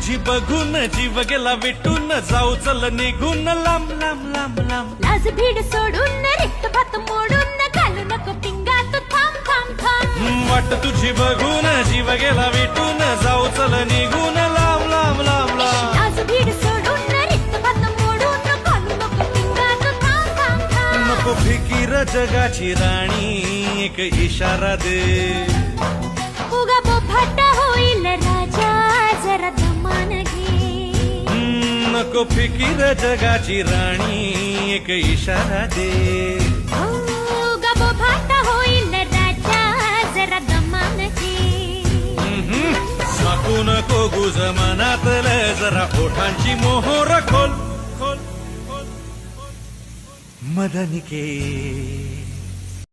तुझी बघून जीव गेला विटून, जाऊ चल निघून लांब लांब लांब लांब. लाज भीड सोडून रिक्त भात मोडून, घालू नको पिंगात थांब थांब थांब. वाट तुझी बघून जीव गेला विटून, जाऊ चल निघून लांब लांब लांब लांब. लाज भीड सोडून रिक्त भात मोडून, घालू नको पिंगात थांब थांब थांब. नको फिकीर जगाची राणी, एक इशारा दे. उगा बोभाट होईल राजा, जरा दमान घे. नको फिकीर जगाची राणी, एक इशारा दे. उगा बोभाट होईल राजा, जरा दमान घे. साकू नको गुज मनातलं, जरा ओठांची मोहोर खोल खोल खोल. मदनिके